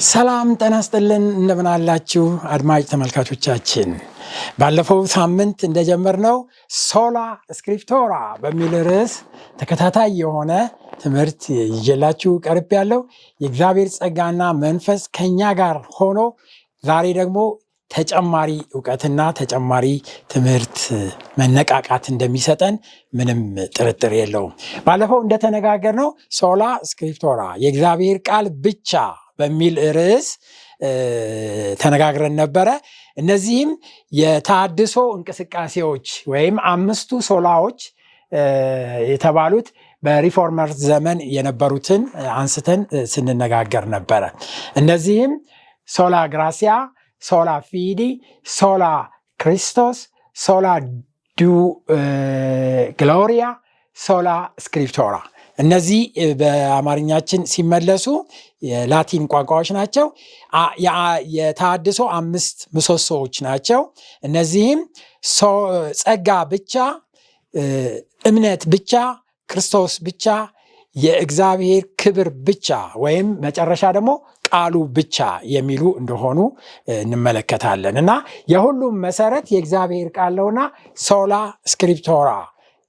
ሰላም ጤና ይስጥልን እንደምን አላችሁ አድማጭ ተመልካቾቻችን። ባለፈው ሳምንት እንደጀመርነው ሶላ ስክሪፕቶራ በሚል ርዕስ ተከታታይ የሆነ ትምህርት ይዤላችሁ ቀርቤያለሁ። የእግዚአብሔር ጸጋና መንፈስ ከኛ ጋር ሆኖ ዛሬ ደግሞ ተጨማሪ ዕውቀትና ተጨማሪ ትምህርት መነቃቃት እንደሚሰጠን ምንም ጥርጥር የለውም። ባለፈው እንደተነጋገርነው ሶላ ስክሪፕቶራ የእግዚአብሔር ቃል ብቻ በሚል ርዕስ ተነጋግረን ነበረ። እነዚህም የተሐድሶ እንቅስቃሴዎች ወይም አምስቱ ሶላዎች የተባሉት በሪፎርመርስ ዘመን የነበሩትን አንስተን ስንነጋገር ነበረ። እነዚህም ሶላ ግራሲያ፣ ሶላ ፊዲ፣ ሶላ ክሪስቶስ፣ ሶላ ዱ ግሎሪያ፣ ሶላ ስክሪፕቶራ። እነዚህ በአማርኛችን ሲመለሱ የላቲን ቋንቋዎች ናቸው። የተሐድሶ አምስት ምሰሶዎች ናቸው። እነዚህም ጸጋ ብቻ፣ እምነት ብቻ፣ ክርስቶስ ብቻ፣ የእግዚአብሔር ክብር ብቻ ወይም መጨረሻ ደግሞ ቃሉ ብቻ የሚሉ እንደሆኑ እንመለከታለን እና የሁሉም መሰረት የእግዚአብሔር ቃል ነውና ሶላ ስክሪፕቶራ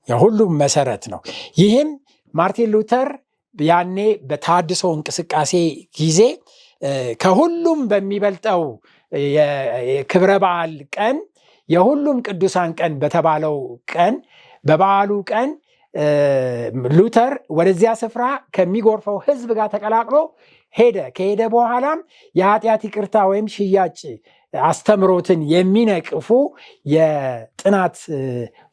የሁሉም መሰረት ነው። ይህም ማርቲን ሉተር ያኔ በተሐድሶ እንቅስቃሴ ጊዜ ከሁሉም በሚበልጠው የክብረ በዓል ቀን የሁሉም ቅዱሳን ቀን በተባለው ቀን በበዓሉ ቀን ሉተር ወደዚያ ስፍራ ከሚጎርፈው ሕዝብ ጋር ተቀላቅሎ ሄደ። ከሄደ በኋላም የኃጢአት ይቅርታ ወይም ሽያጭ አስተምሮትን የሚነቅፉ የጥናት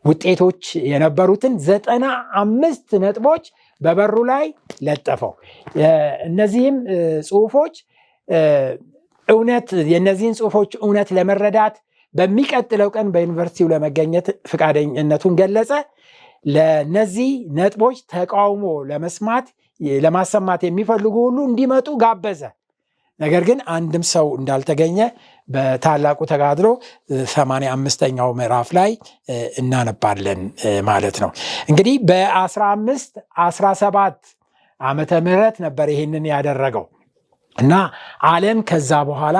ውጤቶች የነበሩትን 95 ነጥቦች በበሩ ላይ ለጠፈው። እነዚህም ጽሑፎች የእነዚህን ጽሑፎች እውነት ለመረዳት በሚቀጥለው ቀን በዩኒቨርሲቲው ለመገኘት ፈቃደኝነቱን ገለጸ። ለነዚህ ነጥቦች ተቃውሞ ለማሰማት የሚፈልጉ ሁሉ እንዲመጡ ጋበዘ። ነገር ግን አንድም ሰው እንዳልተገኘ በታላቁ ተጋድሎ 85ኛው ምዕራፍ ላይ እናነባለን ማለት ነው። እንግዲህ በ1517 ዓመተ ምህረት ነበር ይህንን ያደረገው እና ዓለም ከዛ በኋላ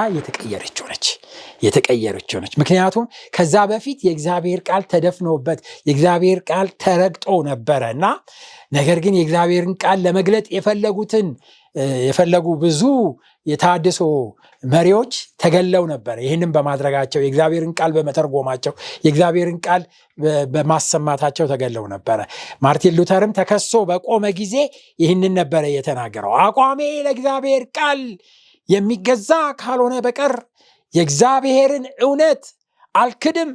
የተቀየረች ሆነች። ምክንያቱም ከዛ በፊት የእግዚአብሔር ቃል ተደፍኖበት የእግዚአብሔር ቃል ተረግጦ ነበረ እና ነገር ግን የእግዚአብሔርን ቃል ለመግለጥ የፈለጉ ብዙ የተሐድሶ መሪዎች ተገለው ነበር። ይህንን በማድረጋቸው የእግዚአብሔርን ቃል በመተርጎማቸው የእግዚአብሔርን ቃል በማሰማታቸው ተገለው ነበረ። ማርቲን ሉተርም ተከሶ በቆመ ጊዜ ይህንን ነበረ የተናገረው። አቋሜ ለእግዚአብሔር ቃል የሚገዛ ካልሆነ በቀር የእግዚአብሔርን እውነት አልክድም።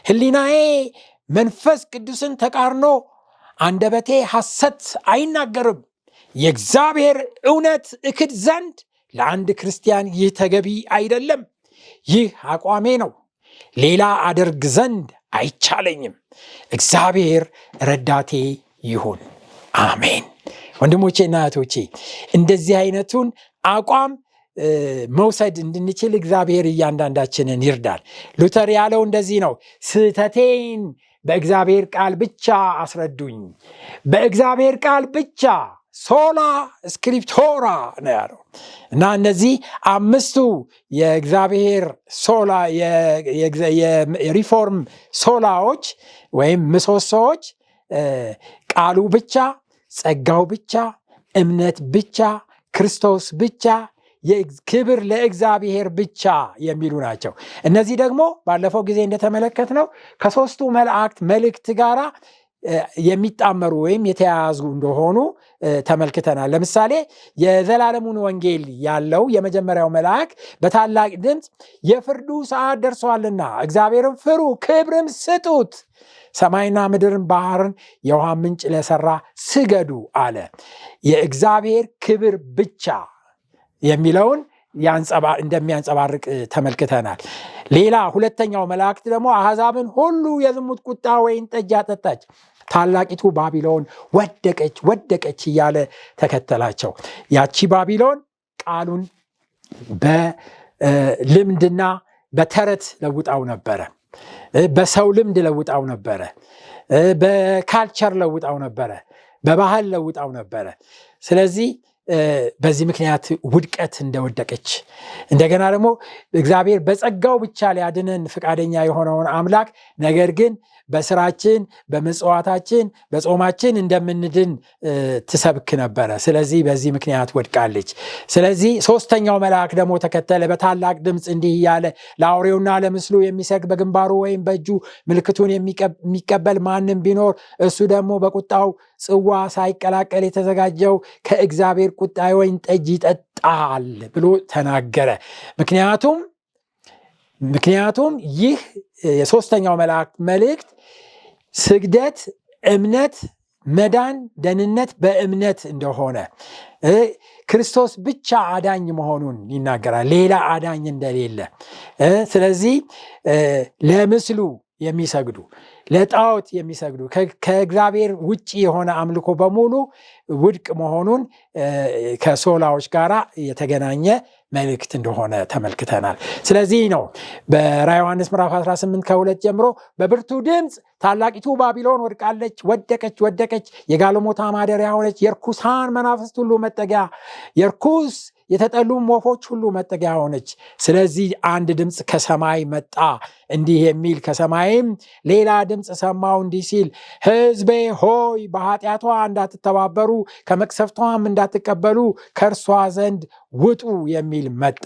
ሕሊናዬ መንፈስ ቅዱስን ተቃርኖ አንደበቴ ሐሰት አይናገርም። የእግዚአብሔር እውነት እክድ ዘንድ ለአንድ ክርስቲያን ይህ ተገቢ አይደለም። ይህ አቋሜ ነው፣ ሌላ አደርግ ዘንድ አይቻለኝም። እግዚአብሔር ረዳቴ ይሁን፣ አሜን። ወንድሞቼና እህቶቼ እንደዚህ አይነቱን አቋም መውሰድ እንድንችል እግዚአብሔር እያንዳንዳችንን ይርዳል። ሉተር ያለው እንደዚህ ነው፣ ስህተቴን በእግዚአብሔር ቃል ብቻ አስረዱኝ። በእግዚአብሔር ቃል ብቻ ሶላ ስክሪፕቶራ ነው ያለው እና እነዚህ አምስቱ የእግዚአብሔር ሶላ የሪፎርም ሶላዎች ወይም ምሰሶዎች ቃሉ ብቻ፣ ጸጋው ብቻ፣ እምነት ብቻ፣ ክርስቶስ ብቻ፣ ክብር ለእግዚአብሔር ብቻ የሚሉ ናቸው። እነዚህ ደግሞ ባለፈው ጊዜ እንደተመለከትነው ከሦስቱ መላእክት መልእክት ጋር የሚጣመሩ ወይም የተያያዙ እንደሆኑ ተመልክተናል። ለምሳሌ የዘላለሙን ወንጌል ያለው የመጀመሪያው መልአክ በታላቅ ድምፅ የፍርዱ ሰዓት ደርሷልና እግዚአብሔርን ፍሩ፣ ክብርም ስጡት፣ ሰማይና ምድርን ባህርን የውሃ ምንጭ ለሰራ ስገዱ አለ። የእግዚአብሔር ክብር ብቻ የሚለውን እንደሚያንጸባርቅ ተመልክተናል። ሌላ ሁለተኛው መላእክት ደግሞ አሕዛብን ሁሉ የዝሙት ቁጣ ወይን ጠጅ አጠጣች፣ ታላቂቱ ባቢሎን ወደቀች እያለ ተከተላቸው። ያቺ ባቢሎን ቃሉን በልምድና በተረት ለውጣው ነበረ፣ በሰው ልምድ ለውጣው ነበረ፣ በካልቸር ለውጣው ነበረ፣ በባህል ለውጣው ነበረ። ስለዚህ በዚህ ምክንያት ውድቀት እንደወደቀች እንደገና ደግሞ እግዚአብሔር በጸጋው ብቻ ሊያድነን ፈቃደኛ የሆነውን አምላክ ነገር ግን በስራችን በመጽዋታችን በጾማችን እንደምንድን ትሰብክ ነበረ። ስለዚህ በዚህ ምክንያት ወድቃለች። ስለዚህ ሶስተኛው መልአክ ደግሞ ተከተለ፣ በታላቅ ድምፅ እንዲህ እያለ ለአውሬውና ለምስሉ የሚሰግድ በግንባሩ ወይም በእጁ ምልክቱን የሚቀበል ማንም ቢኖር እሱ ደግሞ በቁጣው ጽዋ ሳይቀላቀል የተዘጋጀው ከእግዚአብሔር ቁጣ ወይን ጠጅ ይጠጣል ብሎ ተናገረ። ምክንያቱም ይህ የሶስተኛው መልአክ መልእክት ስግደት፣ እምነት፣ መዳን፣ ደህንነት በእምነት እንደሆነ ክርስቶስ ብቻ አዳኝ መሆኑን ይናገራል፣ ሌላ አዳኝ እንደሌለ። ስለዚህ ለምስሉ የሚሰግዱ ለጣዖት የሚሰግዱ ከእግዚአብሔር ውጪ የሆነ አምልኮ በሙሉ ውድቅ መሆኑን ከሶላዎች ጋር የተገናኘ መልእክት እንደሆነ ተመልክተናል። ስለዚህ ነው በራዕየ ዮሐንስ ምዕራፍ 18 ከ2 ጀምሮ በብርቱ ድምፅ ታላቂቱ ባቢሎን ወደቀች፣ የጋለሞታ ማደሪያ ሆነች፣ የርኩሳን መናፍስት ሁሉ መጠጊያ፣ የርኩስ የተጠሉ ወፎች ሁሉ መጠጊያ ሆነች። ስለዚህ አንድ ድምፅ ከሰማይ መጣ እንዲህ የሚል፣ ከሰማይም ሌላ ድምፅ ሰማሁ እንዲህ ሲል፣ ሕዝቤ ሆይ በኃጢአቷ እንዳትተባበሩ ከመቅሰፍቷም እንዳትቀበሉ ከእርሷ ዘንድ ውጡ የሚል መጣ።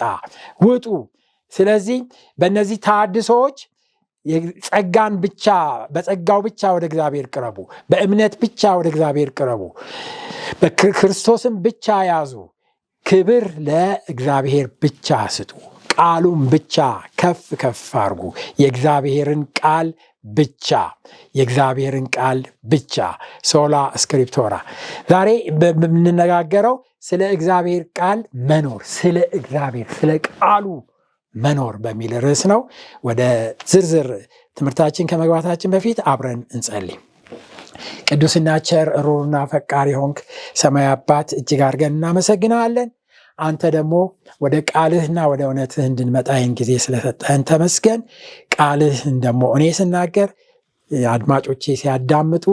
ውጡ። ስለዚህ በእነዚህ ተሐድሶዎች በጸጋው ብቻ ወደ እግዚአብሔር ቅረቡ፣ በእምነት ብቻ ወደ እግዚአብሔር ቅረቡ፣ በክርስቶስን ብቻ ያዙ፣ ክብር ለእግዚአብሔር ብቻ ስጡ፣ ቃሉን ብቻ ከፍ አድርጉ፣ የእግዚአብሔርን ቃል ብቻ ሶላ ስክሪፕቶራ። ዛሬ በምንነጋገረው ስለ እግዚአብሔር ቃል መኖር፣ ስለ ቃሉ መኖር በሚል ርዕስ ነው። ወደ ዝርዝር ትምህርታችን ከመግባታችን በፊት አብረን እንጸልይ። ቅዱስና ቸር ሩሩና ፈቃሪ ሆንክ ሰማይ አባት እጅግ አድርገን እናመሰግናለን። አንተ ደግሞ ወደ ቃልህና ወደ እውነትህ እንድንመጣ ይህን ጊዜ ስለሰጠህን ተመስገን። ቃልህን ደግሞ እኔ ስናገር አድማጮቼ ሲያዳምጡ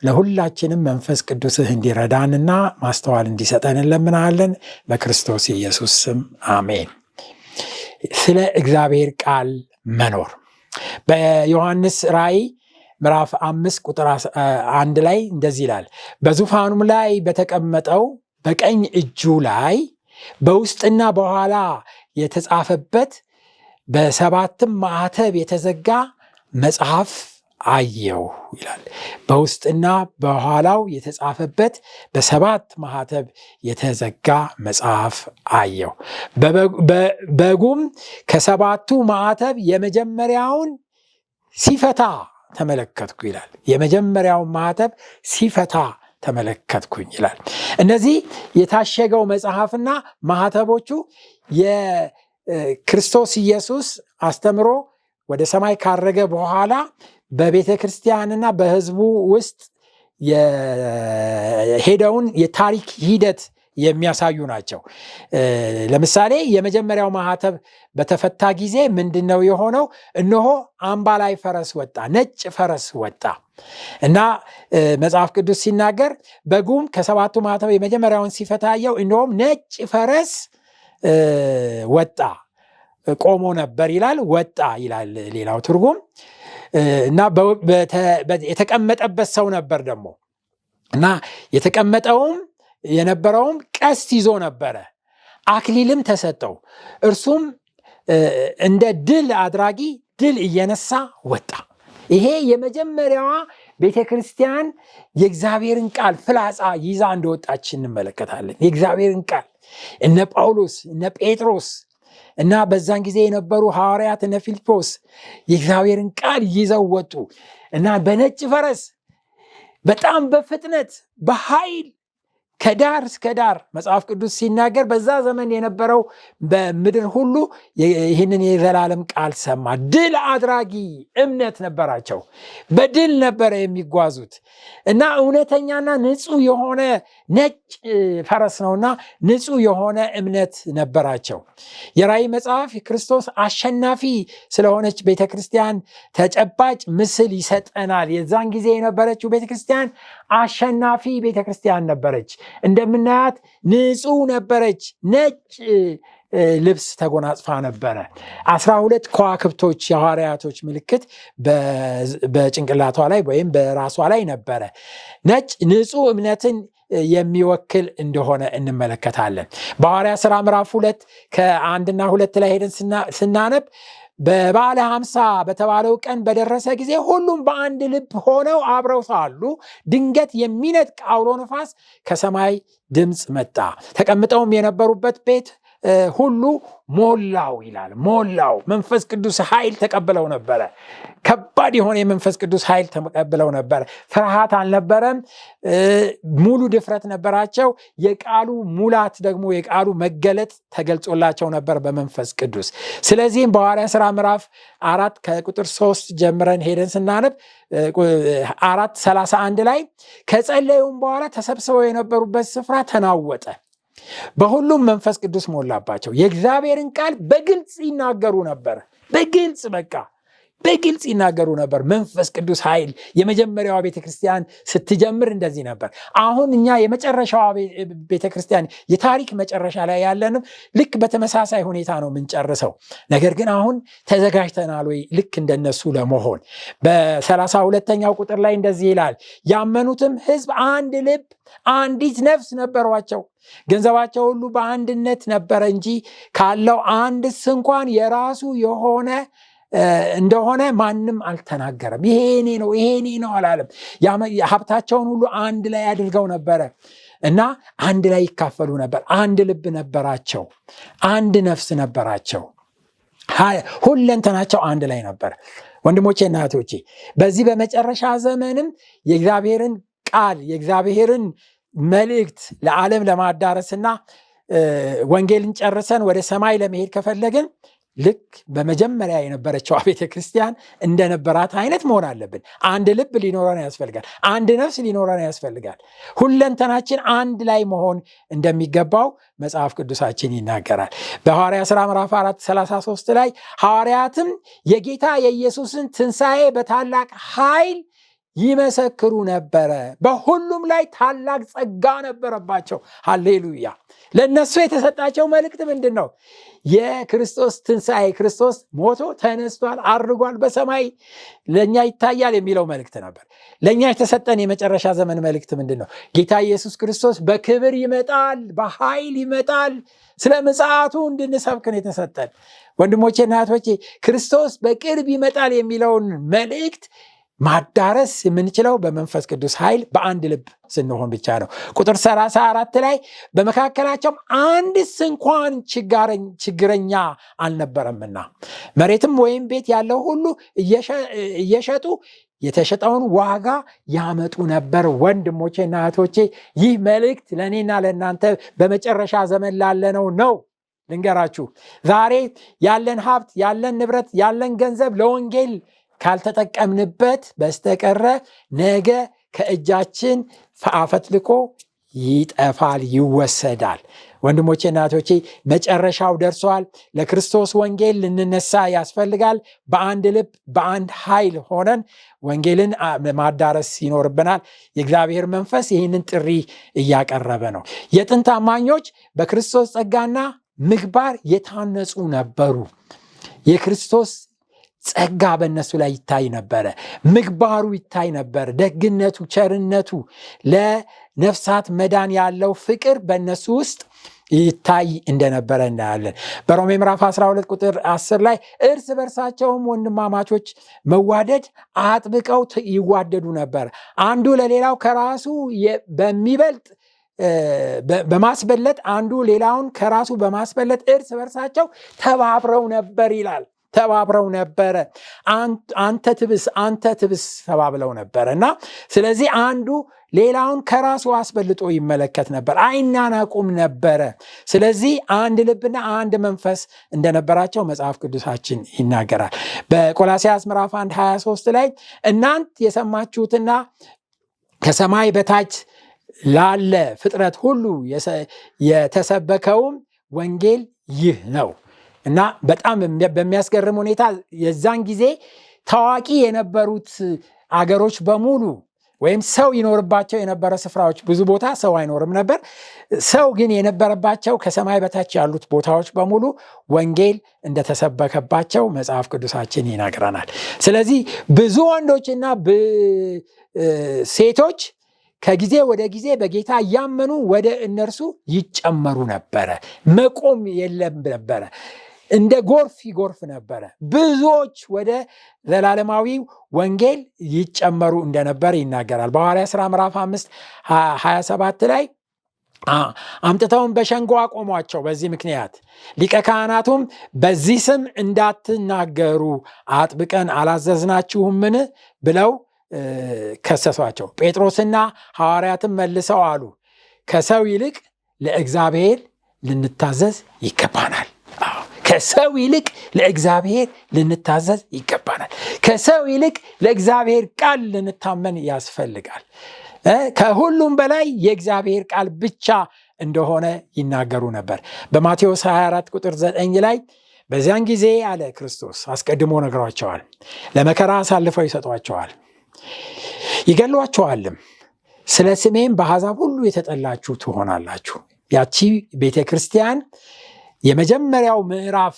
ለሁላችንም መንፈስ ቅዱስህ እንዲረዳንና ማስተዋል እንዲሰጠን እንለምናለን። በክርስቶስ ኢየሱስ ስም አሜን። ስለ እግዚአብሔር ቃል መኖር በዮሐንስ ራእይ ምዕራፍ 5 ቁጥር 1 ላይ እንደዚህ ይላል፣ በዙፋኑም ላይ በተቀመጠው በቀኝ እጁ ላይ በውስጥና በኋላ የተጻፈበት በሰባትም ማኅተም የተዘጋ መጽሐፍ አየሁ ይላል። በውስጥና በኋላው የተጻፈበት በሰባት ማኅተም የተዘጋ መጽሐፍ አየሁ። በጉም ከሰባቱ ማኅተም የመጀመሪያውን ሲፈታ ተመለከትኩ ይላል። የመጀመሪያውን ማኅተም ሲፈታ ተመለከትኩኝ ይላል። እነዚህ የታሸገው መጽሐፍና ማኅተቦቹ የክርስቶስ ኢየሱስ አስተምሮ ወደ ሰማይ ካረገ በኋላ በቤተ ክርስቲያንና በሕዝቡ ውስጥ የሄደውን የታሪክ ሂደት የሚያሳዩ ናቸው። ለምሳሌ የመጀመሪያው ማኅተም በተፈታ ጊዜ ምንድነው የሆነው? እነሆ አምባላይ ፈረስ ወጣ፣ ነጭ ፈረስ ወጣ እና መጽሐፍ ቅዱስ ሲናገር በጉም ከሰባቱ ማኅተም የመጀመሪያውን ሲፈታየው እነሆም ነጭ ፈረስ ወጣ፣ ቆሞ ነበር ይላል፣ ወጣ ይላል ሌላው ትርጉም እና የተቀመጠበት ሰው ነበር ደግሞ እና የተቀመጠውም የነበረውም ቀስት ይዞ ነበረ፣ አክሊልም ተሰጠው። እርሱም እንደ ድል አድራጊ ድል እየነሳ ወጣ። ይሄ የመጀመሪያዋ ቤተክርስቲያን የእግዚአብሔርን ቃል ፍላጻ ይዛ እንደወጣች እንመለከታለን። የእግዚአብሔርን ቃል እነ ጳውሎስ እነ ጴጥሮስ እና በዛን ጊዜ የነበሩ ሐዋርያት እነ ፊልጶስ የእግዚአብሔርን ቃል ይዘው ወጡ እና በነጭ ፈረስ በጣም በፍጥነት በኃይል ከዳር እስከ ዳር መጽሐፍ ቅዱስ ሲናገር በዛ ዘመን የነበረው በምድር ሁሉ ይህንን የዘላለም ቃል ሰማ። ድል አድራጊ እምነት ነበራቸው። በድል ነበረ የሚጓዙት እና እውነተኛና ንጹህ የሆነ ነጭ ፈረስ ነውና ንጹህ የሆነ እምነት ነበራቸው። የራእይ መጽሐፍ ክርስቶስ አሸናፊ ስለሆነች ቤተክርስቲያን ተጨባጭ ምስል ይሰጠናል። የዛን ጊዜ የነበረችው ቤተክርስቲያን አሸናፊ ቤተክርስቲያን ነበረች። እንደምናያት ንጹህ ነበረች። ነጭ ልብስ ተጎናጽፋ ነበረ። 12 ከዋክብቶች የሐዋርያቶች ምልክት በጭንቅላቷ ላይ ወይም በራሷ ላይ ነበረ። ነጭ ንጹህ እምነትን የሚወክል እንደሆነ እንመለከታለን። በሐዋርያ ሥራ ምዕራፍ 2 ከ1 እና 2 ላይ ሄደን ስናነብ በበዓለ 50 በተባለው ቀን በደረሰ ጊዜ ሁሉም በአንድ ልብ ሆነው አብረው ሳሉ ድንገት የሚነጥቅ አውሎ ነፋስ ከሰማይ ድምፅ መጣ፣ ተቀምጠውም የነበሩበት ቤት ሁሉ ሞላው ይላል። ሞላው። መንፈስ ቅዱስ ኃይል ተቀብለው ነበረ። ከባድ የሆነ የመንፈስ ቅዱስ ኃይል ተቀብለው ነበረ። ፍርሃት አልነበረም። ሙሉ ድፍረት ነበራቸው። የቃሉ ሙላት ደግሞ የቃሉ መገለጥ ተገልጾላቸው ነበር በመንፈስ ቅዱስ። ስለዚህም በሐዋርያ ሥራ ምዕራፍ 4 ከቁጥር 3 ጀምረን ሄደን ስናነብ 4:31 ላይ ከጸለዩም በኋላ ተሰብስበው የነበሩበት ስፍራ ተናወጠ፣ በሁሉም መንፈስ ቅዱስ ሞላባቸው፣ የእግዚአብሔርን ቃል በግልጽ ይናገሩ ነበር። በግልጽ ይናገሩ ነበር። መንፈስ ቅዱስ ኃይል የመጀመሪያዋ ቤተክርስቲያን ስትጀምር እንደዚህ ነበር። አሁን እኛ የመጨረሻዋ ቤተክርስቲያን የታሪክ መጨረሻ ላይ ያለንም ልክ በተመሳሳይ ሁኔታ ነው የምንጨርሰው። ነገር ግን አሁን ተዘጋጅተናል ወይ ልክ እንደነሱ ለመሆን? በ32ኛው ቁጥር ላይ እንደዚህ ይላል፣ ያመኑትም ሕዝብ አንድ ልብ አንዲት ነፍስ ነበሯቸው፣ ገንዘባቸው ሁሉ በአንድነት ነበረ እንጂ ካለው አንድስ እንኳን የራሱ የሆነ እንደሆነ ማንም አልተናገረም። ይሄ እኔ ነው አላለም። ሀብታቸውን ሁሉ አንድ ላይ አድርገው ነበረ እና አንድ ላይ ይካፈሉ ነበር። አንድ ልብ ነበራቸው፣ አንድ ነፍስ ነበራቸው፣ ሁለንተናቸው አንድ ላይ ነበር። ወንድሞቼ እና እህቶቼ በዚህ በመጨረሻ ዘመንም የእግዚአብሔርን ቃል የእግዚአብሔርን መልእክት ለዓለም ለማዳረስና ወንጌልን ጨርሰን ወደ ሰማይ ለመሄድ ከፈለግን ልክ በመጀመሪያ የነበረችው ቤተ ክርስቲያን እንደነበራት አይነት መሆን አለብን። አንድ ልብ ሊኖረን ያስፈልጋል። አንድ ነፍስ ሊኖረን ያስፈልጋል። ሁለንተናችን አንድ ላይ መሆን እንደሚገባው መጽሐፍ ቅዱሳችን ይናገራል። በሐዋርያ ሥራ ምዕራፍ 4:33 ላይ ሐዋርያትም የጌታ የኢየሱስን ትንሣኤ በታላቅ ኃይል ይመሰክሩ ነበረ፣ በሁሉም ላይ ታላቅ ጸጋ ነበረባቸው። ሃሌሉያ። ለነሱ የተሰጣቸው መልእክት ምንድን ነው? የክርስቶስ ትንሣኤ፣ ክርስቶስ ሞቶ ተነስቷል፣ አርጓል፣ በሰማይ ለእኛ ይታያል የሚለው መልእክት ነበር። ለእኛ የተሰጠን የመጨረሻ ዘመን መልእክት ምንድን ነው? ጌታ ኢየሱስ ክርስቶስ በክብር ይመጣል፣ በኃይል ይመጣል። ስለ ምጽአቱ እንድንሰብክን የተሰጠን ወንድሞቼና እህቶቼ፣ ክርስቶስ በቅርብ ይመጣል የሚለውን መልእክት ማዳረስ የምንችለው በመንፈስ ቅዱስ ኃይል በአንድ ልብ ስንሆን ብቻ ነው። ቁጥር 34 ላይ በመካከላቸውም አንድስ እንኳን ችግረኛ አልነበረምና መሬትም ወይም ቤት ያለው ሁሉ እየሸጡ የተሸጠውን ዋጋ ያመጡ ነበር። ወንድሞቼና እህቶቼ ይህ መልእክት ለእኔና ለእናንተ በመጨረሻ ዘመን ላለነው ነው። ልንገራችሁ፣ ዛሬ ያለን ሀብት፣ ያለን ንብረት፣ ያለን ገንዘብ ለወንጌል ካልተጠቀምንበት በስተቀረ ነገ ከእጃችን አፈትልኮ ይጠፋል፣ ይወሰዳል። ወንድሞቼ እና እህቶቼ መጨረሻው ደርሷል። ለክርስቶስ ወንጌል ልንነሳ ያስፈልጋል። በአንድ ልብ በአንድ ኃይል ሆነን ወንጌልን ማዳረስ ይኖርብናል። የእግዚአብሔር መንፈስ ይህንን ጥሪ እያቀረበ ነው። የጥንት አማኞች በክርስቶስ ጸጋና ምግባር የታነጹ ነበሩ። የክርስቶስ ጸጋ በእነሱ ላይ ይታይ ነበረ። ምግባሩ ይታይ ነበር። ደግነቱ፣ ቸርነቱ፣ ለነፍሳት መዳን ያለው ፍቅር በእነሱ ውስጥ ይታይ እንደነበረ እናያለን። በሮሜ ምዕራፍ 12 ቁጥር 10 ላይ እርስ በርሳቸውም ወንድማማቾች መዋደድ አጥብቀው ይዋደዱ ነበር፣ አንዱ ለሌላው ከራሱ በሚበልጥ በማስበለጥ አንዱ ሌላውን ከራሱ በማስበለጥ እርስ በርሳቸው ተባብረው ነበር ይላል። ተባብረው ነበረ። አንተ ትብስ ተባብለው ነበረ እና ስለዚህ አንዱ ሌላውን ከራሱ አስበልጦ ይመለከት ነበር፣ አይናናቁም ነበረ። ስለዚህ አንድ ልብና አንድ መንፈስ እንደነበራቸው መጽሐፍ ቅዱሳችን ይናገራል። በቆላስይስ ምዕራፍ 1:23 ላይ እናንት የሰማችሁትና ከሰማይ በታች ላለ ፍጥረት ሁሉ የተሰበከውም ወንጌል ይህ ነው እና በጣም በሚያስገርም ሁኔታ የዛን ጊዜ ታዋቂ የነበሩት አገሮች በሙሉ ወይም ሰው ይኖርባቸው የነበረ ስፍራዎች ብዙ ቦታ ሰው አይኖርም ነበር። ሰው ግን የነበረባቸው ከሰማይ በታች ያሉት ቦታዎች በሙሉ ወንጌል እንደተሰበከባቸው መጽሐፍ ቅዱሳችን ይነግረናል። ስለዚህ ብዙ ወንዶችና ሴቶች ከጊዜ ወደ ጊዜ በጌታ እያመኑ ወደ እነርሱ ይጨመሩ ነበረ። መቆም የለም ነበረ። እንደ ጎርፍ ይጎርፍ ነበረ። ብዙዎች ወደ ዘላለማዊ ወንጌል ይጨመሩ እንደነበር ይናገራል። በሐዋርያት ሥራ ምዕራፍ 5:27 ላይ አምጥተውን በሸንጎ አቆሟቸው። በዚህ ምክንያት ሊቀ ካህናቱም በዚህ ስም እንዳትናገሩ አጥብቀን አላዘዝናችሁምን ብለው ከሰሷቸው። ጴጥሮስና ሐዋርያትም መልሰው አሉ፣ ከሰው ይልቅ ለእግዚአብሔር ልንታዘዝ ይገባናል። ከሰው ይልቅ ለእግዚአብሔር ልንታዘዝ ይገባናል። ከሰው ይልቅ ለእግዚአብሔር ቃል ልንታመን ያስፈልጋል። ከሁሉም በላይ የእግዚአብሔር ቃል ብቻ እንደሆነ ይናገሩ ነበር። በማቴዎስ 24 ቁጥር 9 ላይ በዚያን ጊዜ አለ ክርስቶስ አስቀድሞ ነግሯቸዋል፣ ለመከራ አሳልፈው ይሰጧቸዋል፣ ይገሏቸዋልም፣ ስለ ስሜም በአሕዛብ ሁሉ የተጠላችሁ ትሆናላችሁ። ያቺ ቤተ ክርስቲያን የመጀመሪያው ምዕራፍ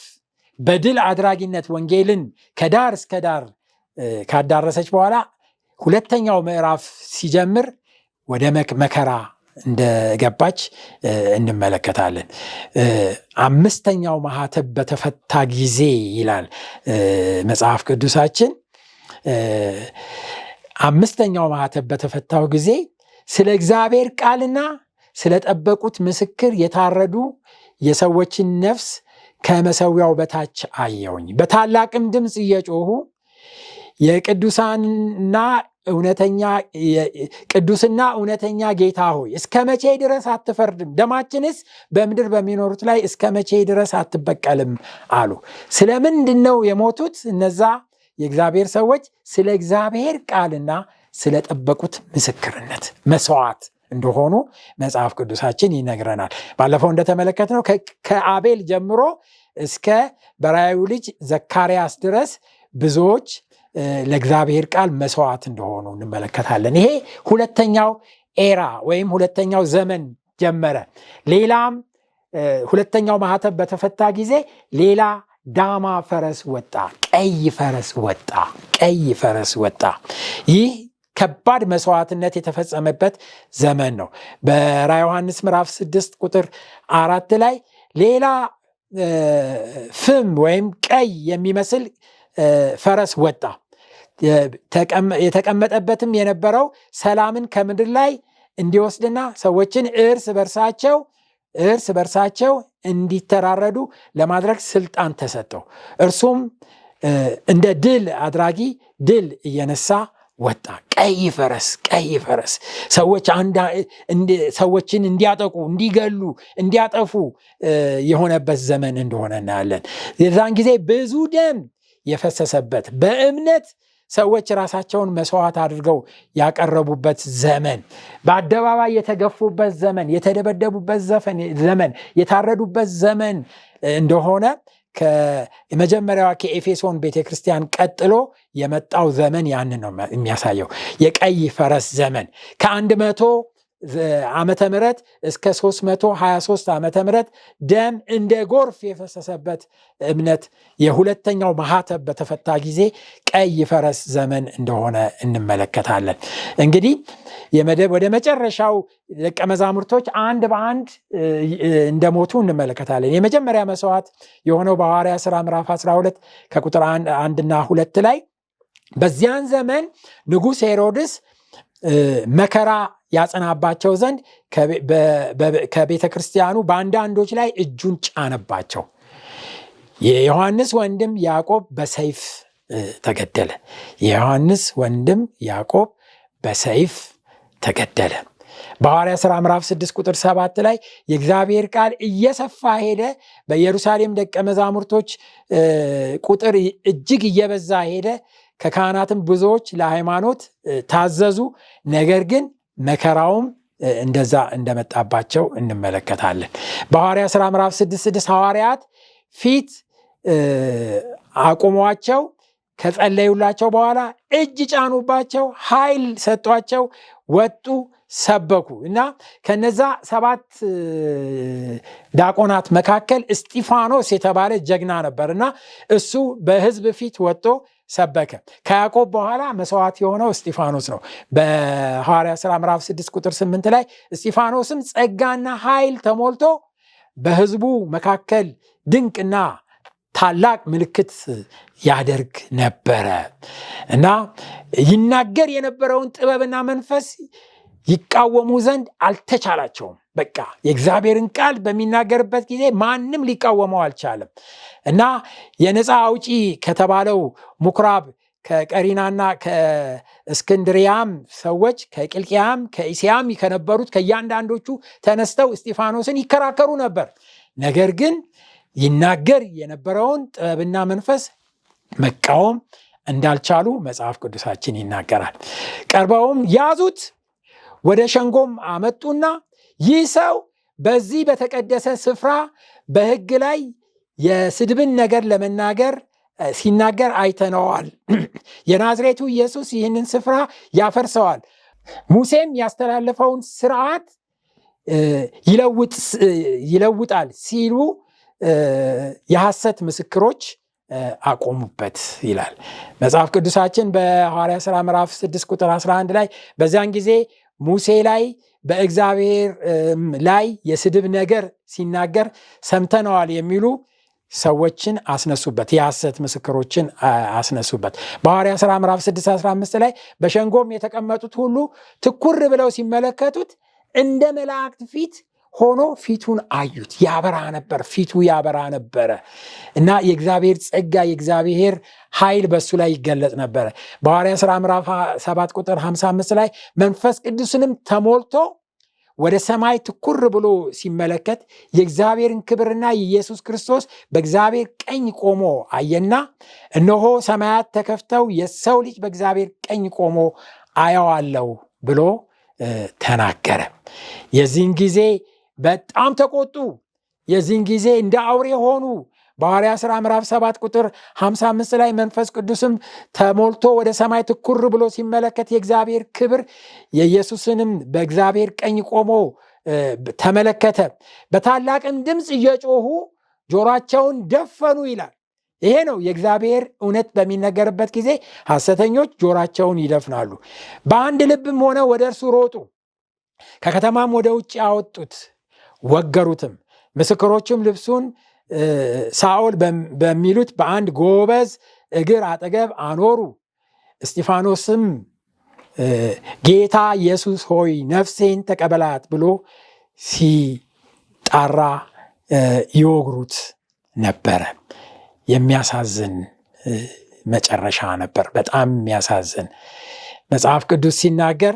በድል አድራጊነት ወንጌልን ከዳር እስከ ዳር ካዳረሰች በኋላ ሁለተኛው ምዕራፍ ሲጀምር ወደ መከራ እንደገባች እንመለከታለን። አምስተኛው ማኅተም በተፈታ ጊዜ ይላል መጽሐፍ ቅዱሳችን። አምስተኛው ማኅተም በተፈታው ጊዜ ስለ እግዚአብሔር ቃልና ስለ ጠበቁት ምስክር የታረዱ የሰዎችን ነፍስ ከመሠዊያው በታች አየሁኝ። በታላቅም ድምፅ እየጮሁ ቅዱስና እውነተኛ ጌታ ሆይ እስከ መቼ ድረስ አትፈርድም? ደማችንስ በምድር በሚኖሩት ላይ እስከ መቼ ድረስ አትበቀልም አሉ። ስለምንድን ነው የሞቱት? እነዛ የእግዚአብሔር ሰዎች ስለ እግዚአብሔር ቃልና ስለ ጠበቁት ምስክርነት መስዋዕት እንደሆኑ መጽሐፍ ቅዱሳችን ይነግረናል። ባለፈው እንደተመለከትነው ከአቤል ጀምሮ እስከ በራዩ ልጅ ዘካርያስ ድረስ ብዙዎች ለእግዚአብሔር ቃል መስዋዕት እንደሆኑ እንመለከታለን። ይሄ ሁለተኛው ኤራ ወይም ሁለተኛው ዘመን ጀመረ። ሌላም ሁለተኛው ማኅተም በተፈታ ጊዜ ሌላ ዳማ ፈረስ ወጣ፣ ቀይ ፈረስ ወጣ። ይህ ከባድ መስዋዕትነት የተፈጸመበት ዘመን ነው። በራዕየ ዮሐንስ ምዕራፍ 6 ቁጥር 4 ላይ ሌላ ፍም ወይም ቀይ የሚመስል ፈረስ ወጣ። የተቀመጠበትም የነበረው ሰላምን ከምድር ላይ እንዲወስድና ሰዎችን እርስ በርሳቸው እንዲተራረዱ ለማድረግ ስልጣን ተሰጠው። እርሱም እንደ ድል አድራጊ ድል እየነሳ ወጣ። ቀይ ፈረስ ሰዎችን እንዲያጠቁ፣ እንዲገሉ፣ እንዲያጠፉ የሆነበት ዘመን እንደሆነ እናያለን። የዛን ጊዜ ብዙ ደም የፈሰሰበት፣ በእምነት ሰዎች ራሳቸውን መስዋዕት አድርገው ያቀረቡበት ዘመን፣ በአደባባይ የተገፉበት ዘመን፣ የተደበደቡበት ዘመን፣ የታረዱበት ዘመን እንደሆነ ከመጀመሪያዋ ከኤፌሶን ቤተክርስቲያን ቀጥሎ የመጣው ዘመን ያንን ነው የሚያሳየው። የቀይ ፈረስ ዘመን ከ100 ዓመተ ምህረት እስከ 323 ዓመተ ምህረት ደም እንደ ጎርፍ የፈሰሰበት እምነት የሁለተኛው ማኅተም በተፈታ ጊዜ ቀይ ፈረስ ዘመን እንደሆነ እንመለከታለን። እንግዲህ ወደ መጨረሻው ደቀ መዛሙርቶች አንድ በአንድ እንደሞቱ እንመለከታለን። የመጀመሪያ መስዋዕት የሆነው በሐዋርያት ሥራ ምዕራፍ 12 ከቁጥር 1 እና 2 ላይ በዚያን ዘመን ንጉሥ ሄሮድስ መከራ ያጸናባቸው ዘንድ ከቤተ ክርስቲያኑ በአንዳንዶች ላይ እጁን ጫነባቸው። የዮሐንስ ወንድም ያዕቆብ በሰይፍ ተገደለ። በሐዋርያት ሥራ ምዕራፍ 6 ቁጥር 7 ላይ የእግዚአብሔር ቃል እየሰፋ ሄደ፣ በኢየሩሳሌም ደቀ መዛሙርቶች ቁጥር እጅግ እየበዛ ሄደ፣ ከካህናትም ብዙዎች ለሃይማኖት ታዘዙ። ነገር ግን መከራውም እንደዛ እንደመጣባቸው እንመለከታለን። በሐዋርያት ሥራ ምዕራፍ 6 ሐዋርያት ፊት አቁሟቸው ከጸለዩላቸው በኋላ እጅ ጫኑባቸው፣ ኃይል ሰጧቸው፣ ወጡ፣ ሰበኩ እና ከነዛ 7 ዲያቆናት መካከል እስጢፋኖስ የተባለ ጀግና ነበርና እሱ በሕዝብ ፊት ወጥቶ ሰበከ። ከያዕቆብ በኋላ መስዋዕት የሆነው እስጢፋኖስ ነው። በሐዋርያት ሥራ ምዕራፍ 6 ቁጥር 8 ላይ እስጢፋኖስም ጸጋና ኃይል ተሞልቶ በሕዝቡ መካከል ድንቅና ታላቅ ምልክት ያደርግ ነበረ እና ይናገር የነበረውን ጥበብና መንፈስ ይቃወሙ ዘንድ አልተቻላቸውም። በቃ የእግዚአብሔርን ቃል በሚናገርበት ጊዜ ማንም ሊቃወመው አልቻለም እና የነፃ አውጪ ከተባለው ምኩራብ ከቀሪናና ከእስክንድሪያም ሰዎች ከቂልቅያም ከኢስያም ከነበሩት ከእያንዳንዶቹ ተነስተው እስጢፋኖስን ይከራከሩ ነበር። ነገር ግን ይናገር የነበረውን ጥበብና መንፈስ መቃወም እንዳልቻሉ መጽሐፍ ቅዱሳችን ይናገራል። ቀርበውም ያዙት፣ ወደ ሸንጎም አመጡና ይህ ሰው በዚህ በተቀደሰ ስፍራ በሕግ ላይ የስድብን ነገር ለመናገር ሲናገር አይተነዋል። የናዝሬቱ ኢየሱስ ይህንን ስፍራ ያፈርሰዋል፣ ሙሴም ያስተላለፈውን ስርዓት ይለውጣል ሲሉ የሐሰት ምስክሮች አቆሙበት ይላል መጽሐፍ ቅዱሳችን በሐዋርያት ሥራ ምዕራፍ 6 ቁጥር 11 ላይ በዚያን ጊዜ ሙሴ ላይ በእግዚአብሔር ላይ የስድብ ነገር ሲናገር ሰምተነዋል የሚሉ ሰዎችን አስነሱበት፣ የሐሰት ምስክሮችን አስነሱበት። በሐዋርያት ሥራ ምዕራፍ 6:15 ላይ በሸንጎም የተቀመጡት ሁሉ ትኩር ብለው ሲመለከቱት እንደ መላእክት ፊት ሆኖ ፊቱን አዩት። ያበራ ነበር፣ ፊቱ ያበራ ነበረ እና የእግዚአብሔር ጸጋ የእግዚአብሔር ኃይል በሱ ላይ ይገለጽ ነበረ። በሐዋርያት ሥራ ምዕራፍ 7 ቁጥር 55 ላይ መንፈስ ቅዱስንም ተሞልቶ ወደ ሰማይ ትኩር ብሎ ሲመለከት የእግዚአብሔርን ክብርና የኢየሱስ ክርስቶስ በእግዚአብሔር ቀኝ ቆሞ አየና እነሆ ሰማያት ተከፍተው የሰው ልጅ በእግዚአብሔር ቀኝ ቆሞ አየዋለሁ ብሎ ተናገረ። የዚህን ጊዜ በጣም ተቆጡ። የዚህን ጊዜ እንደ አውሬ ሆኑ። በሐዋርያት ሥራ ምዕራፍ 7 ቁጥር 55 ላይ መንፈስ ቅዱስም ተሞልቶ ወደ ሰማይ ትኩር ብሎ ሲመለከት የእግዚአብሔር ክብር የኢየሱስንም በእግዚአብሔር ቀኝ ቆሞ ተመለከተ። በታላቅም ድምፅ እየጮሁ ጆሮአቸውን ደፈኑ ይላል። ይሄ ነው የእግዚአብሔር እውነት በሚነገርበት ጊዜ ሐሰተኞች ጆሮአቸውን ይደፍናሉ። በአንድ ልብም ሆነ ወደ እርሱ ሮጡ፣ ከከተማም ወደ ውጭ አወጡት፣ ወገሩትም። ምስክሮችም ልብሱን ሳኦል በሚሉት በአንድ ጎበዝ እግር አጠገብ አኖሩ። እስጢፋኖስም ጌታ ኢየሱስ ሆይ ነፍሴን ተቀበላት ብሎ ሲጣራ ይወግሩት ነበረ። የሚያሳዝን መጨረሻ ነበር። በጣም የሚያሳዝን መጽሐፍ ቅዱስ ሲናገር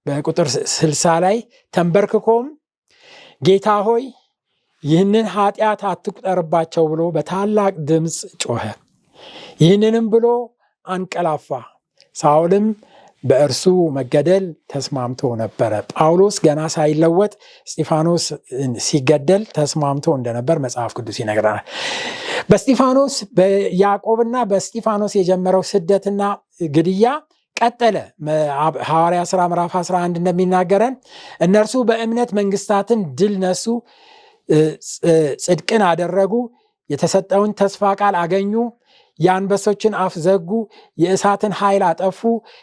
በቁጥር 60 ላይ ተንበርክኮም ጌታ ሆይ ይህንን ኃጢአት አትቁጠርባቸው ብሎ በታላቅ ድምፅ ጮኸ። ይህንንም ብሎ አንቀላፋ። ሳኦልም በእርሱ መገደል ተስማምቶ ነበረ። ጳውሎስ ገና ሳይለወጥ እስጢፋኖስ ሲገደል ተስማምቶ እንደነበር መጽሐፍ ቅዱስ ይነግረናል። በስጢፋኖስ በያዕቆብና በስጢፋኖስ የጀመረው ስደትና ግድያ ቀጠለ። ሐዋርያት ሥራ ምዕራፍ 11 እንደሚናገረን እነርሱ በእምነት መንግስታትን ድል ነሱ፣ ጽድቅን አደረጉ፣ የተሰጠውን ተስፋ ቃል አገኙ፣ የአንበሶችን አፍ ዘጉ፣ የእሳትን ኃይል አጠፉ፣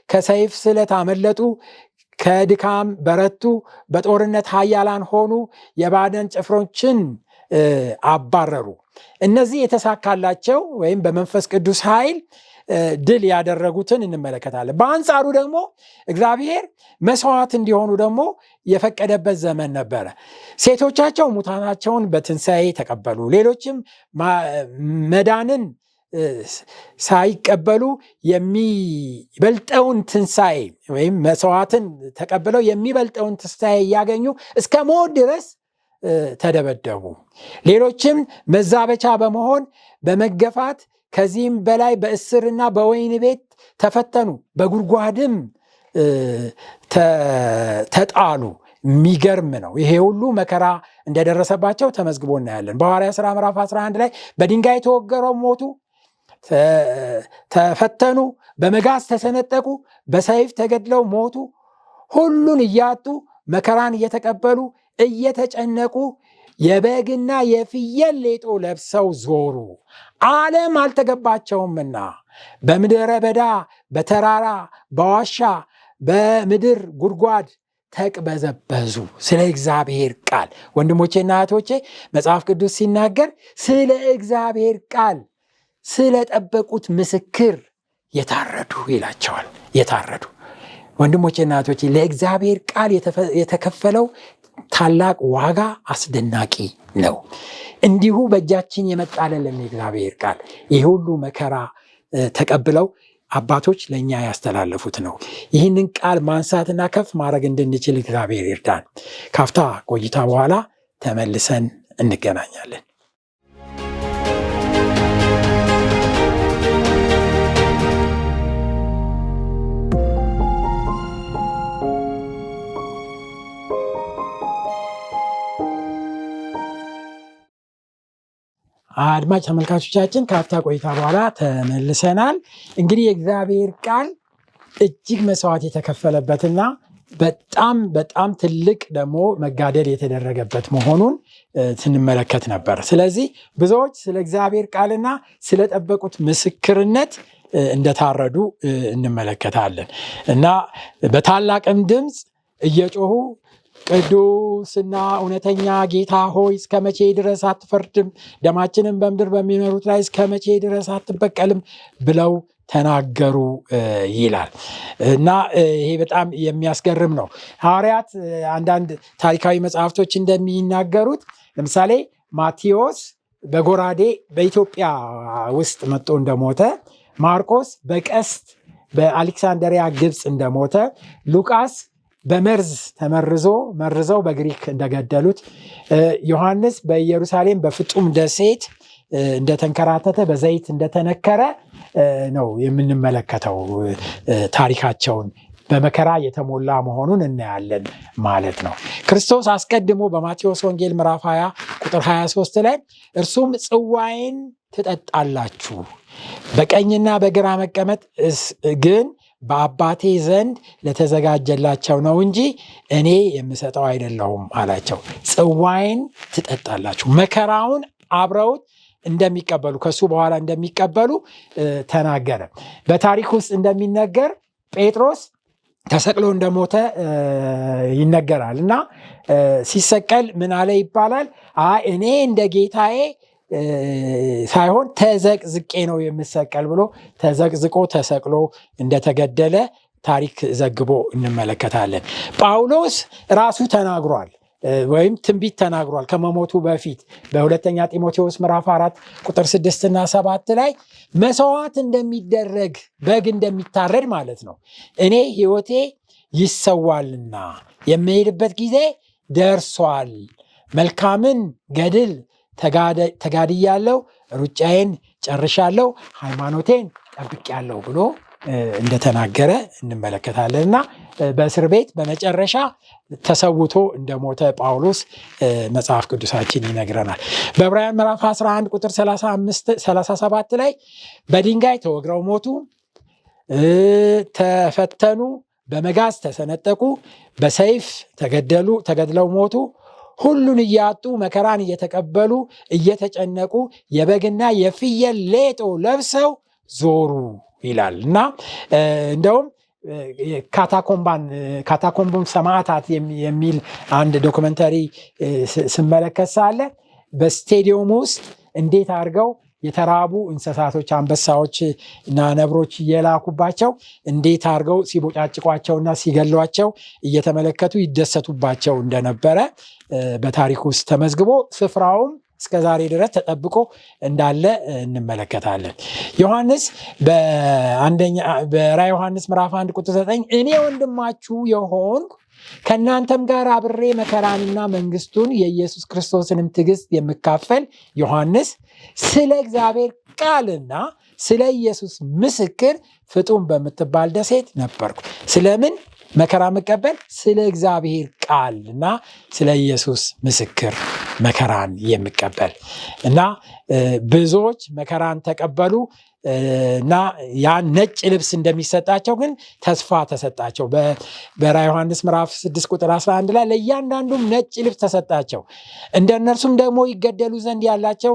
ከሰይፍ ስለት አመለጡ፣ ከድካም በረቱ፣ በጦርነት ኃያላን ሆኑ፣ የባዕድን ጭፍሮችን አባረሩ። እነዚህ የተሳካላቸው ወይም በመንፈስ ቅዱስ ኃይል ድል ያደረጉትን እንመለከታለን። በአንጻሩ ደግሞ እግዚአብሔር መስዋዕት እንዲሆኑ ደግሞ የፈቀደበት ዘመን ነበረ። ሴቶቻቸው ሙታናቸውን በትንሣኤ ተቀበሉ። ሌሎችም መዳንን ሳይቀበሉ የሚበልጠውን ትንሣኤ ወይም መስዋዕትን ተቀብለው የሚበልጠውን ትንሣኤ እያገኙ እስከ ሞት ድረስ ተደበደቡ። ሌሎችም መዛበቻ በመሆን በመገፋት ከዚህም በላይ በእስርና በወህኒ ቤት ተፈተኑ፣ በጉድጓድም ተጣሉ። የሚገርም ነው። ይሄ ሁሉ መከራ እንደደረሰባቸው ተመዝግቦ እናያለን። በሐዋርያት ሥራ ምዕራፍ 11 ላይ በድንጋይ ተወግረው ሞቱ፣ ተፈተኑ፣ በመጋዝ ተሰነጠቁ፣ በሰይፍ ተገድለው ሞቱ። ሁሉን እያጡ መከራን እየተቀበሉ እየተጨነቁ የበግና የፍየል ሌጦ ለብሰው ዞሩ። ዓለም አልተገባቸውምና በምድረ በዳ፣ በተራራ፣ በዋሻ፣ በምድር ጉድጓድ ተቅበዘበዙ። ስለ እግዚአብሔር ቃል ወንድሞቼና እህቶቼ መጽሐፍ ቅዱስ ሲናገር ስለ እግዚአብሔር ቃል ስለጠበቁት ምስክር የታረዱ ይላቸዋል። የታረዱ ወንድሞቼና እህቶቼ ለእግዚአብሔር ቃል የተከፈለው ታላቅ ዋጋ አስደናቂ ነው። እንዲሁ በእጃችን የመጣለን የእግዚአብሔር ቃል ይህ ሁሉ መከራ ተቀብለው አባቶች ለእኛ ያስተላለፉት ነው። ይህንን ቃል ማንሳትና ከፍ ማድረግ እንድንችል እግዚአብሔር ይርዳን። ካፍታ ቆይታ በኋላ ተመልሰን እንገናኛለን። አድማጭ ተመልካቾቻችን ካፍታ ቆይታ በኋላ ተመልሰናል። እንግዲህ የእግዚአብሔር ቃል እጅግ መስዋዕት የተከፈለበትና በጣም ትልቅ ደግሞ መጋደል የተደረገበት መሆኑን ስንመለከት ነበር። ስለዚህ ብዙዎች ስለ እግዚአብሔር ቃልና ስለጠበቁት ምስክርነት እንደታረዱ እንመለከታለን እና በታላቅም ድምፅ እየጮሁ ቅዱስና እውነተኛ ጌታ ሆይ እስከ መቼ ድረስ አትፈርድም? ደማችንን በምድር በሚኖሩት ላይ እስከ መቼ ድረስ አትበቀልም? ብለው ተናገሩ ይላል እና ይሄ በጣም የሚያስገርም ነው። ሐዋርያት አንዳንድ ታሪካዊ መጽሐፍቶች እንደሚናገሩት ለምሳሌ ማቴዎስ በጎራዴ በኢትዮጵያ ውስጥ መጥቶ እንደሞተ፣ ማርቆስ በቀስት በአሌክሳንድሪያ ግብፅ እንደሞተ፣ ሉቃስ በመርዝ መርዘው በግሪክ እንደገደሉት፣ ዮሐንስ በኢየሩሳሌም በፍጡም ደሴት እንደተንከራተተ በዘይት እንደተነከረ ነው የምንመለከተው። ታሪካቸውን በመከራ የተሞላ መሆኑን እናያለን ማለት ነው። ክርስቶስ አስቀድሞ በማቴዎስ ወንጌል ምዕራፍ 20 ቁጥር 23 ላይ እርሱም ጽዋዬን ትጠጣላችሁ፣ በቀኝና በግራ መቀመጥ ግን በአባቴ ዘንድ ለተዘጋጀላቸው ነው እንጂ እኔ የምሰጠው አይደለሁም አላቸው። ጽዋዬን ትጠጣላችሁ፣ መከራውን አብረውት እንደሚቀበሉ ከሱ በኋላ እንደሚቀበሉ ተናገረ። በታሪክ ውስጥ እንደሚነገር ጴጥሮስ ተሰቅሎ እንደሞተ ይነገራል እና ሲሰቀል ምን አለ ይባላል? እኔ እንደ ጌታዬ ሳይሆን ተዘቅዝቄ ነው የምሰቀል ብሎ ተዘቅዝቆ ተሰቅሎ እንደተገደለ ታሪክ ዘግቦ እንመለከታለን። ጳውሎስ ራሱ ተናግሯል ወይም ትንቢት ተናግሯል ከመሞቱ በፊት በሁለተኛ ጢሞቴዎስ ምዕራፍ 4 ቁጥር 6 እና 7 ላይ መስዋዕት እንደሚደረግ በግ እንደሚታረድ ማለት ነው እኔ ሕይወቴ ይሰዋልና የምሄድበት ጊዜ ደርሷል፣ መልካምን ገድል ተጋድያለሁ፣ ሩጫዬን ጨርሻለሁ፣ ሃይማኖቴን ጠብቄያለሁ ብሎ እንደተናገረ እንመለከታለን እና በእስር ቤት በመጨረሻ ተሰውቶ እንደሞተ ጳውሎስ መጽሐፍ ቅዱሳችን ይነግረናል። በዕብራውያን ምዕራፍ 11 ቁጥር 37 ላይ በድንጋይ ተወግረው ሞቱ፣ ተፈተኑ፣ በመጋዝ ተሰነጠቁ፣ በሰይፍ ተገድለው ሞቱ፣ ሁሉን እያጡ መከራን እየተቀበሉ እየተጨነቁ የበግና የፍየል ሌጦ ለብሰው ዞሩ ይላል እና እንደውም ካታኮምቡን ሰማዕታት የሚል አንድ ዶክመንተሪ ስመለከት ሳለ በስቴዲየም ውስጥ እንዴት አድርገው የተራቡ እንስሳቶች አንበሳዎች እና ነብሮች እየላኩባቸው እንዴት አድርገው ሲቦጫጭቋቸውና ሲገሏቸው እየተመለከቱ ይደሰቱባቸው እንደነበረ በታሪክ ውስጥ ተመዝግቦ ስፍራውም እስከ ዛሬ ድረስ ተጠብቆ እንዳለ እንመለከታለን። ዮሐንስ በራዕየ ዮሐንስ ምዕራፍ 1 ቁጥር 9 እኔ ወንድማችሁ የሆንኩ ከእናንተም ጋር አብሬ መከራንና መንግስቱን የኢየሱስ ክርስቶስንም ትዕግስት የምካፈል ዮሐንስ ስለ እግዚአብሔር ቃልና ስለ ኢየሱስ ምስክር ፍጡም በምትባል ደሴት ነበርኩ። ስለምን መከራ መቀበል? ስለ እግዚአብሔር ቃልና ስለ ኢየሱስ ምስክር መከራን የሚቀበል እና ብዙዎች መከራን ተቀበሉ። እና ያን ነጭ ልብስ እንደሚሰጣቸው ግን ተስፋ ተሰጣቸው። በራዕየ ዮሐንስ ምዕራፍ 6 ቁጥር 11 ላይ ለእያንዳንዱም ነጭ ልብስ ተሰጣቸው። እንደነርሱም ደግሞ ይገደሉ ዘንድ ያላቸው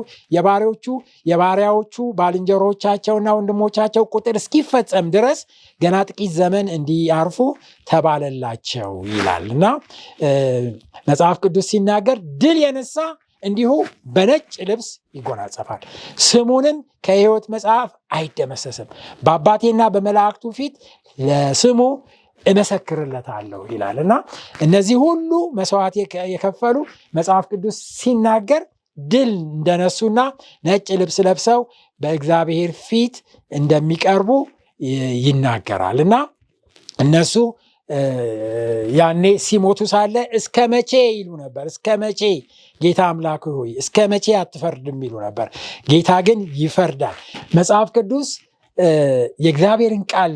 የባሪያዎቹ ባልንጀሮቻቸውና ወንድሞቻቸው ቁጥር እስኪፈጸም ድረስ ገና ጥቂት ዘመን እንዲያርፉ ተባለላቸው ይላል እና መጽሐፍ ቅዱስ ሲናገር ድል የነሳ እንዲሁ በነጭ ልብስ ይጎናጸፋል፣ ስሙንም ከሕይወት መጽሐፍ አይደመሰስም፣ በአባቴና በመላእክቱ ፊት ለስሙ እመሰክርለታለሁ ይላል እና እነዚህ ሁሉ መስዋዕት የከፈሉ መጽሐፍ ቅዱስ ሲናገር ድል እንደነሱና ነጭ ልብስ ለብሰው በእግዚአብሔር ፊት እንደሚቀርቡ ይናገራል እና እነሱ ያኔ ሲሞቱ ሳለ እስከ መቼ ይሉ ነበር። እስከ መቼ ጌታ አምላክ ሆይ እስከ መቼ አትፈርድም ይሉ ነበር። ጌታ ግን ይፈርዳል። መጽሐፍ ቅዱስ የእግዚአብሔርን ቃል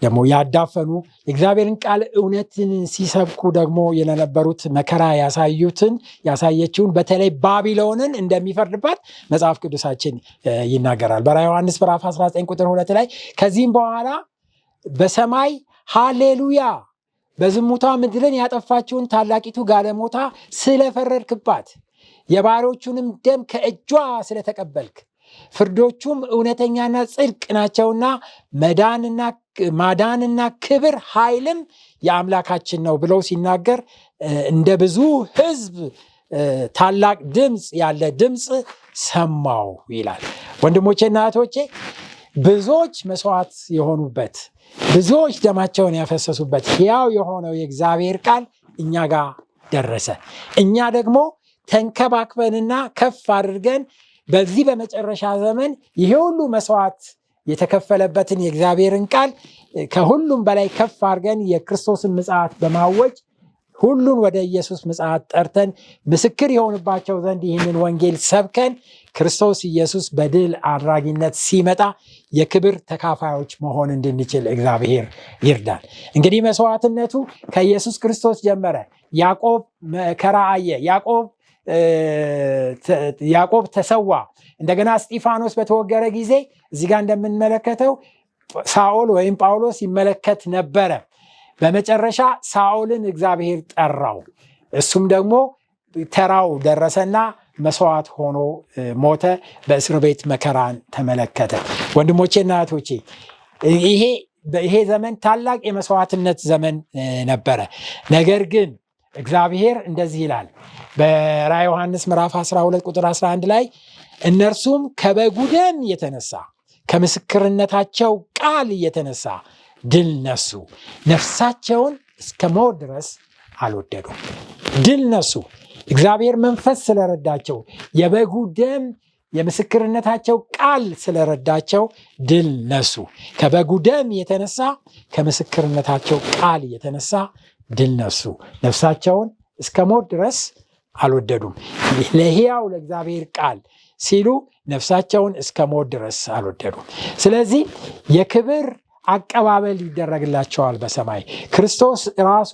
ደግሞ ያዳፈኑ የእግዚአብሔርን ቃል እውነትን ሲሰብኩ ደግሞ የነበሩት መከራ ያሳየችውን በተለይ ባቢሎንን እንደሚፈርድባት መጽሐፍ ቅዱሳችን ይናገራል። በራዕየ ዮሐንስ ምዕራፍ 19 ቁጥር 2 ላይ ከዚህም በኋላ በሰማይ ሃሌሉያ በዝሙቷ ምድርን ያጠፋችውን ታላቂቱ ጋለሞታ ስለፈረድክባት የባሮቹንም ደም ከእጇ ስለተቀበልክ ፍርዶቹም እውነተኛና ጽድቅ ናቸውና ማዳንና ክብር ኃይልም የአምላካችን ነው ብለው ሲናገር እንደ ብዙ ሕዝብ ታላቅ ድምፅ ያለ ድምፅ ሰማው ይላል። ወንድሞቼና እህቶቼ ብዙዎች መስዋዕት የሆኑበት ብዙዎች ደማቸውን ያፈሰሱበት ሕያው የሆነው የእግዚአብሔር ቃል እኛ ጋር ደረሰ። እኛ ደግሞ ተንከባክበንና ከፍ አድርገን በዚህ በመጨረሻ ዘመን ይሄ ሁሉ መስዋዕት የተከፈለበትን የእግዚአብሔርን ቃል ከሁሉም በላይ ከፍ አድርገን የክርስቶስን ምጽአት በማወጅ ሁሉን ወደ ኢየሱስ ምጽአት ጠርተን ምስክር የሆንባቸው ዘንድ ይህንን ወንጌል ሰብከን ክርስቶስ ኢየሱስ በድል አድራጊነት ሲመጣ የክብር ተካፋዮች መሆን እንድንችል እግዚአብሔር ይርዳል። እንግዲህ መስዋዕትነቱ ከኢየሱስ ክርስቶስ ጀመረ። ያዕቆብ መከራ አየ። ያዕቆብ ተሰዋ። እንደገና እስጢፋኖስ በተወገረ ጊዜ እዚህ ጋር እንደምንመለከተው ሳኦል ወይም ጳውሎስ ይመለከት ነበረ። በመጨረሻ ሳኦልን እግዚአብሔር ጠራው። እሱም ደግሞ ተራው ደረሰና መስዋዕት ሆኖ ሞተ። በእስር ቤት መከራን ተመለከተ። ወንድሞቼና እህቶቼ ይሄ ዘመን ታላቅ የመስዋዕትነት ዘመን ነበረ። ነገር ግን እግዚአብሔር እንደዚህ ይላል በራዕየ ዮሐንስ ምዕራፍ 12 ቁጥር 11 ላይ እነርሱም ከበጉ ደም የተነሳ ከምስክርነታቸው ቃል የተነሳ ድል ነሱ፣ ነፍሳቸውን እስከ ሞት ድረስ አልወደዱም። ድል ነሱ። እግዚአብሔር መንፈስ ስለረዳቸው፣ የበጉ ደም የምስክርነታቸው ቃል ስለረዳቸው ድል ነሱ። ከበጉ ደም የተነሳ ከምስክርነታቸው ቃል የተነሳ ድል ነሱ፣ ነፍሳቸውን እስከ ሞት ድረስ አልወደዱም። ለሕያው ለእግዚአብሔር ቃል ሲሉ ነፍሳቸውን እስከ ሞት ድረስ አልወደዱም። ስለዚህ የክብር አቀባበል ይደረግላቸዋል በሰማይ። ክርስቶስ ራሱ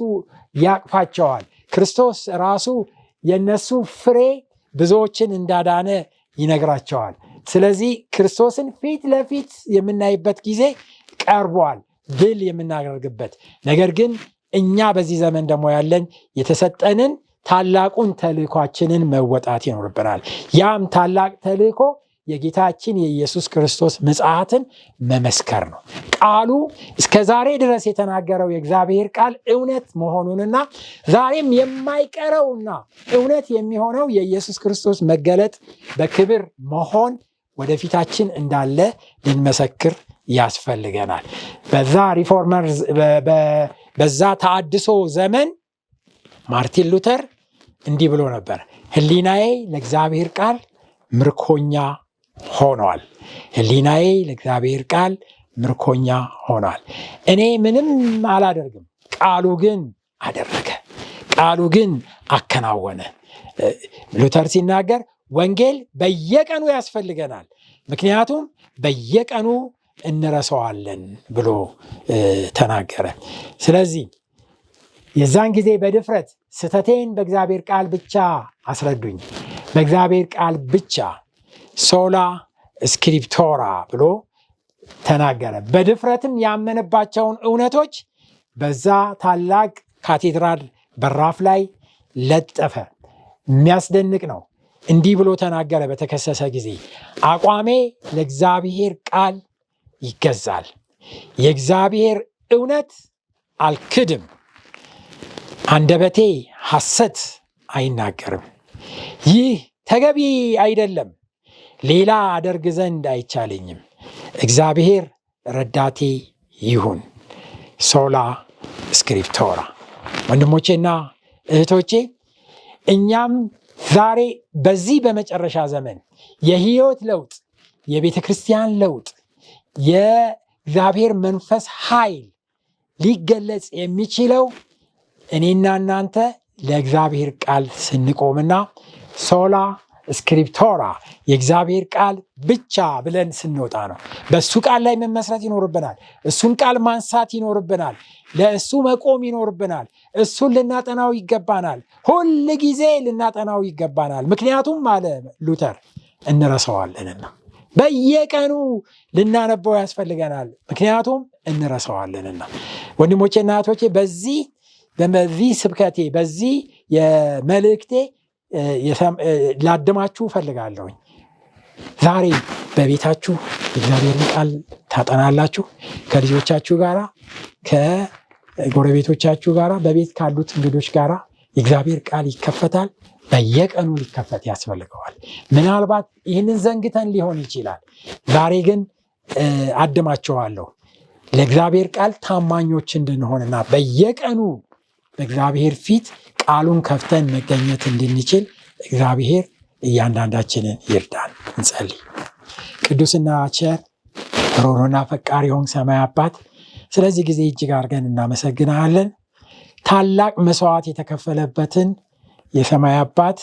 ያቅፋቸዋል። ክርስቶስ ራሱ የነሱ ፍሬ ብዙዎችን እንዳዳነ ይነግራቸዋል። ስለዚህ ክርስቶስን ፊት ለፊት የምናይበት ጊዜ ቀርቧል፣ ድል የምናደርግበት። ነገር ግን እኛ በዚህ ዘመን ደግሞ ያለን የተሰጠንን ታላቁን ተልእኳችንን መወጣት ይኖርብናል። ያም ታላቅ ተልእኮ የጌታችን የኢየሱስ ክርስቶስ ምጽአትን መመስከር ነው። ቃሉ እስከ ዛሬ ድረስ የተናገረው የእግዚአብሔር ቃል እውነት መሆኑንና ዛሬም የማይቀረውና እውነት የሚሆነው የኢየሱስ ክርስቶስ መገለጥ በክብር መሆን ወደፊታችን እንዳለ ልንመሰክር ያስፈልገናል። በዛ ተሐድሶ ዘመን ማርቲን ሉተር እንዲህ ብሎ ነበር፣ ሕሊናዬ ለእግዚአብሔር ቃል ምርኮኛ ሆኗል። ሕሊናዬ ለእግዚአብሔር ቃል ምርኮኛ ሆኗል። እኔ ምንም አላደርግም፣ ቃሉ ግን አደረገ፣ ቃሉ ግን አከናወነ። ሉተር ሲናገር ወንጌል በየቀኑ ያስፈልገናል፣ ምክንያቱም በየቀኑ እንረሳዋለን ብሎ ተናገረ። ስለዚህ የዛን ጊዜ በድፍረት ስተቴን በእግዚአብሔር ቃል ብቻ አስረዱኝ፣ በእግዚአብሔር ቃል ብቻ ሶላ ስክሪፕቶራ ብሎ ተናገረ። በድፍረትም ያመነባቸውን እውነቶች በዛ ታላቅ ካቴድራል በራፍ ላይ ለጠፈ። የሚያስደንቅ ነው። እንዲህ ብሎ ተናገረ በተከሰሰ ጊዜ፣ አቋሜ ለእግዚአብሔር ቃል ይገዛል፣ የእግዚአብሔር እውነት አልክድም፣ አንደበቴ ሐሰት አይናገርም። ይህ ተገቢ አይደለም፣ ሌላ አደርግ ዘንድ አይቻለኝም። እግዚአብሔር ረዳቴ ይሁን። ሶላ ስክሪፕቶራ። ወንድሞቼና እህቶቼ እኛም ዛሬ በዚህ በመጨረሻ ዘመን የህይወት ለውጥ፣ የቤተ ክርስቲያን ለውጥ፣ የእግዚአብሔር መንፈስ ኃይል ሊገለጽ የሚችለው እኔና እናንተ ለእግዚአብሔር ቃል ስንቆምና ሶላ ስክሪፕቶራ የእግዚአብሔር ቃል ብቻ ብለን ስንወጣ ነው። በእሱ ቃል ላይ መመስረት ይኖርብናል። እሱን ቃል ማንሳት ይኖርብናል። ለእሱ መቆም ይኖርብናል። እሱን ልናጠናው ይገባናል። ሁል ጊዜ ልናጠናው ይገባናል። ምክንያቱም አለ ሉተር እንረሳዋለንና፣ በየቀኑ ልናነበው ያስፈልገናል። ምክንያቱም እንረሳዋለንና። ወንድሞቼና እህቶቼ በዚህ ስብከቴ በዚህ የመልእክቴ ላድማችሁ እፈልጋለሁኝ። ዛሬ በቤታችሁ የእግዚአብሔርን ቃል ታጠናላችሁ። ከልጆቻችሁ ጋራ፣ ከጎረቤቶቻችሁ ጋራ፣ በቤት ካሉት እንግዶች ጋራ የእግዚአብሔር ቃል ይከፈታል። በየቀኑ ሊከፈት ያስፈልገዋል። ምናልባት ይህንን ዘንግተን ሊሆን ይችላል። ዛሬ ግን አድማችኋለሁ ለእግዚአብሔር ቃል ታማኞች እንድንሆንና በየቀኑ በእግዚአብሔር ፊት ቃሉን ከፍተን መገኘት እንድንችል እግዚአብሔር እያንዳንዳችንን ይርዳን። እንጸልይ። ቅዱስና ቸር ሮሮና ፈቃሪ የሆንክ ሰማይ አባት ስለዚህ ጊዜ እጅግ አድርገን እናመሰግናለን። ታላቅ መስዋዕት የተከፈለበትን የሰማይ አባት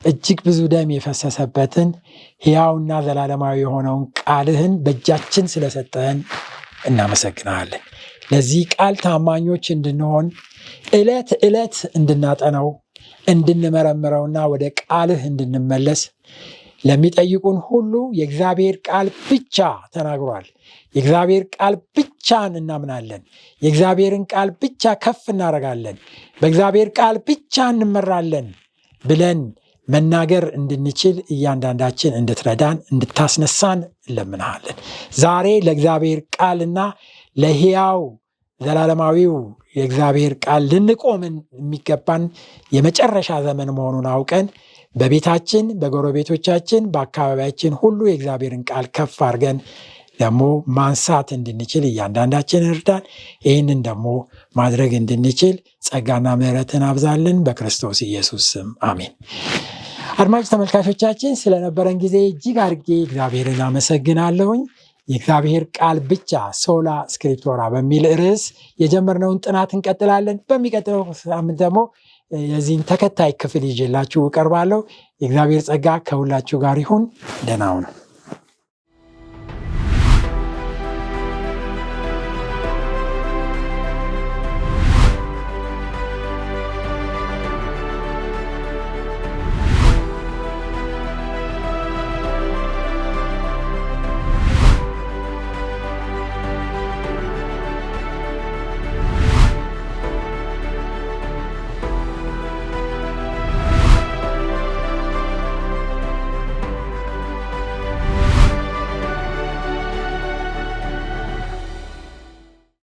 እጅግ ብዙ ደም የፈሰሰበትን ሕያውና ዘላለማዊ የሆነውን ቃልህን በእጃችን ስለሰጠህን እናመሰግናለን። ለዚህ ቃል ታማኞች እንድንሆን ዕለት ዕለት እንድናጠናው እንድንመረምረውና ወደ ቃልህ እንድንመለስ ለሚጠይቁን ሁሉ የእግዚአብሔር ቃል ብቻ ተናግሯል። የእግዚአብሔር ቃል ብቻን እናምናለን። የእግዚአብሔርን ቃል ብቻ ከፍ እናደርጋለን። በእግዚአብሔር ቃል ብቻ እንመራለን ብለን መናገር እንድንችል እያንዳንዳችን እንድትረዳን እንድታስነሳን እንለምንሃለን። ዛሬ ለእግዚአብሔር ቃልና ለሕያው ዘላለማዊው የእግዚአብሔር ቃል ልንቆም የሚገባን የመጨረሻ ዘመን መሆኑን አውቀን በቤታችን፣ በጎረቤቶቻችን፣ በአካባቢያችን ሁሉ የእግዚአብሔርን ቃል ከፍ አድርገን ደግሞ ማንሳት እንድንችል እያንዳንዳችን እርዳን። ይህንን ደግሞ ማድረግ እንድንችል ጸጋና ምሕረትን አብዛልን። በክርስቶስ ኢየሱስ ስም አሜን። አድማጭ ተመልካቾቻችን ስለነበረን ጊዜ እጅግ አድርጌ እግዚአብሔርን አመሰግናለሁኝ። የእግዚአብሔር ቃል ብቻ ሶላ ስክሪፕቶራ በሚል ርዕስ የጀመርነውን ጥናት እንቀጥላለን። በሚቀጥለው ሳምንት ደግሞ የዚህን ተከታይ ክፍል ይዤላችሁ እቀርባለሁ። የእግዚአብሔር ጸጋ ከሁላችሁ ጋር ይሁን። ደህና ሁኑ።